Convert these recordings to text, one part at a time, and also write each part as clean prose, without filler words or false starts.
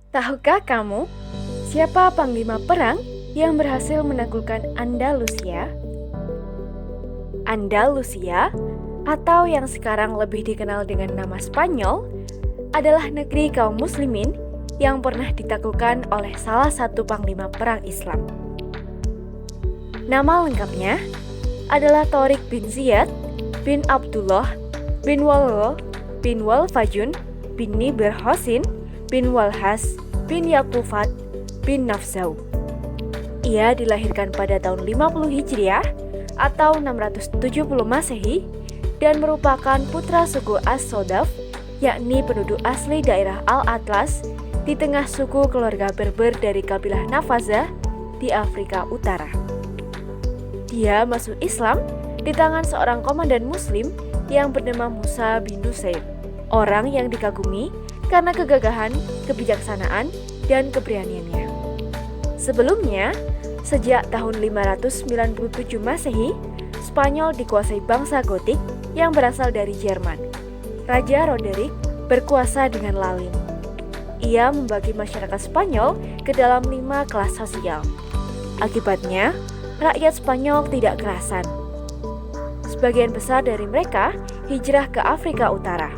Tahukah kamu siapa panglima perang yang berhasil menaklukkan Andalusia? Andalusia, atau yang sekarang lebih dikenal dengan nama Spanyol, adalah negeri kaum muslimin yang pernah ditaklukkan oleh salah satu panglima perang Islam. Nama lengkapnya adalah Tariq bin Ziyad bin Abdullah bin Walwal bin Walfajun bin Nibir Hosin bin Walhas bin Yakufat bin Nafzau. Ia dilahirkan pada tahun 50 Hijriah atau 670 Masehi dan merupakan putra suku As-Sodaf, yakni penduduk asli daerah Al-Atlas di tengah suku keluarga Berber dari kabilah Nafazah di Afrika Utara. Dia masuk Islam di tangan seorang komandan muslim yang bernama Musa bin Nusair, orang yang dikagumi karena kegagahan, kebijaksanaan, dan keberaniannya. Sebelumnya, sejak tahun 597 Masehi, Spanyol dikuasai bangsa Gotik yang berasal dari Jerman. Raja Roderick berkuasa dengan lalim. Ia membagi masyarakat Spanyol ke dalam 5 kelas sosial. Akibatnya, rakyat Spanyol tidak kerasan. Sebagian besar dari mereka hijrah ke Afrika Utara.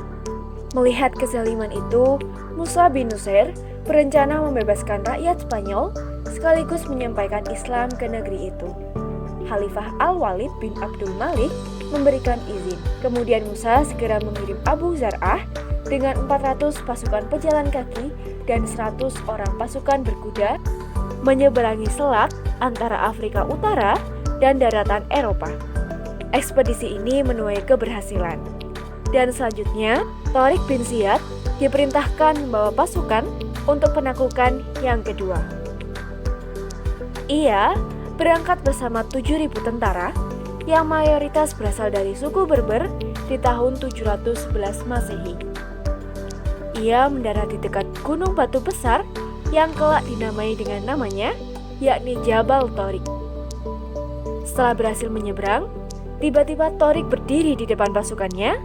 Melihat kezaliman itu, Musa bin Nusair berencana membebaskan rakyat Spanyol sekaligus menyampaikan Islam ke negeri itu. Khalifah Al-Walid bin Abdul Malik memberikan izin. Kemudian Musa segera mengirim Abu Zar'ah dengan 400 pasukan pejalan kaki dan 100 orang pasukan berkuda menyeberangi selat antara Afrika Utara dan daratan Eropa. Ekspedisi ini menuai keberhasilan. Dan selanjutnya, Tariq bin Ziyad diperintahkan membawa pasukan untuk penaklukan yang kedua. Ia berangkat bersama 7.000 tentara yang mayoritas berasal dari suku Berber di tahun 711 Masehi. Ia mendarat di dekat gunung batu besar yang kelak dinamai dengan namanya, yakni Jabal Tariq. Setelah berhasil menyeberang, tiba-tiba Tariq berdiri di depan pasukannya,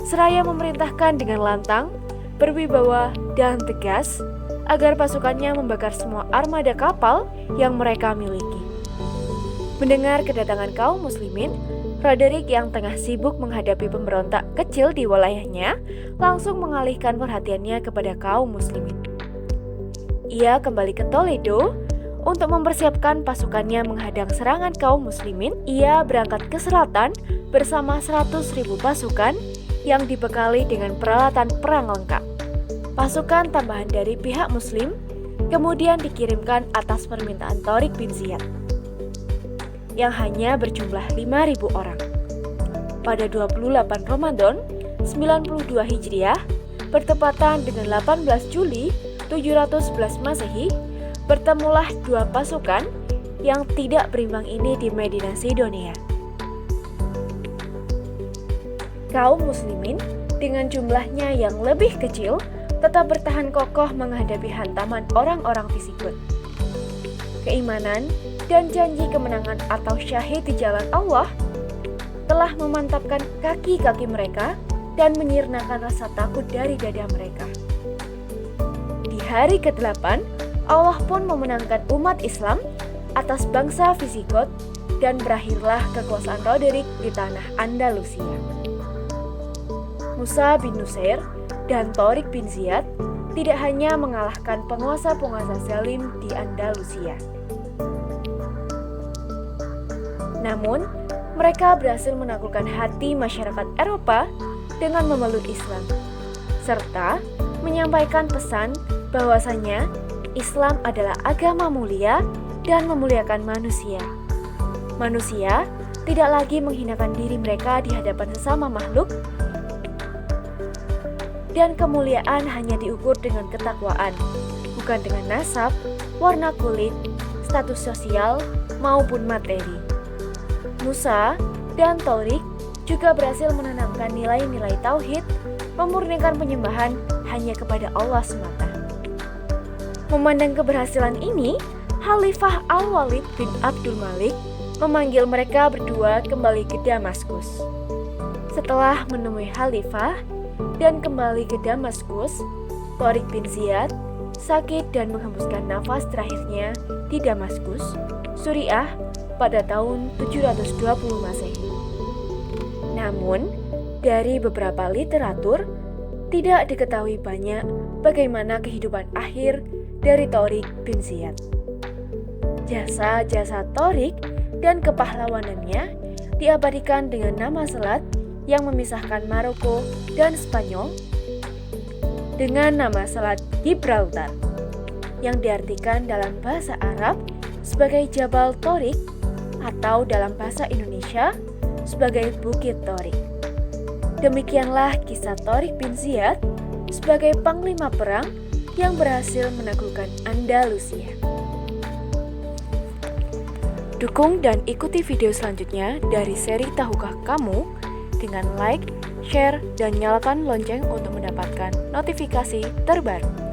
seraya memerintahkan dengan lantang, berwibawa, dan tegas agar pasukannya membakar semua armada kapal yang mereka miliki. Mendengar kedatangan kaum muslimin, Roderick yang tengah sibuk menghadapi pemberontak kecil di wilayahnya langsung mengalihkan perhatiannya kepada kaum muslimin. Ia kembali ke Toledo untuk mempersiapkan pasukannya menghadang serangan kaum muslimin. Ia berangkat ke selatan bersama 100.000 pasukan yang dibekali dengan peralatan perang lengkap. Pasukan tambahan dari pihak muslim kemudian dikirimkan atas permintaan Tariq bin Ziyad yang hanya berjumlah 5.000 orang. Pada 28 Ramadan 92 Hijriah bertepatan dengan 18 Juli 711 Masehi, bertemulah dua pasukan yang tidak berimbang ini di Medina Sidonia. Kaum muslimin dengan jumlahnya yang lebih kecil tetap bertahan kokoh menghadapi hantaman orang-orang Fisikut. Keimanan dan janji kemenangan atau syahid di jalan Allah telah memantapkan kaki-kaki mereka dan menyirnakan rasa takut dari dada mereka. Di hari ke-8, Allah pun memenangkan umat Islam atas bangsa Fisikut dan berakhirlah kekuasaan Roderick di tanah Andalusia. Musa bin Nusair dan Tariq bin Ziyad tidak hanya mengalahkan penguasa-penguasa zalim di Andalusia, namun mereka berhasil menaklukkan hati masyarakat Eropa dengan memeluk Islam, serta menyampaikan pesan bahwasanya Islam adalah agama mulia dan memuliakan manusia. Manusia tidak lagi menghinakan diri mereka di hadapan sesama makhluk, dan kemuliaan hanya diukur dengan ketakwaan, bukan dengan nasab, warna kulit, status sosial, maupun materi. Musa dan Tariq juga berhasil menanamkan nilai-nilai tauhid, memurnikan penyembahan hanya kepada Allah semata. Memandang keberhasilan ini, Khalifah Al-Walid bin Abdul Malik memanggil mereka berdua kembali ke Damaskus. Setelah menemui Khalifah dan kembali ke Damaskus, Tariq bin Ziyad sakit dan menghembuskan nafas terakhirnya di Damaskus, Suriah pada tahun 720 Masehi. Namun, dari beberapa literatur, tidak diketahui banyak bagaimana kehidupan akhir dari Tariq bin Ziyad. Jasa-jasa Tariq dan kepahlawanannya diabadikan dengan nama selat yang memisahkan Maroko dan Spanyol dengan nama Selat Gibraltar, yang diartikan dalam bahasa Arab sebagai Jabal Tariq atau dalam bahasa Indonesia sebagai Bukit Tariq. Demikianlah kisah Tariq bin Ziyad sebagai panglima perang yang berhasil menaklukkan Andalusia. Dukung dan ikuti video selanjutnya dari seri Tahukah Kamu dengan like, share, dan nyalakan lonceng untuk mendapatkan notifikasi terbaru.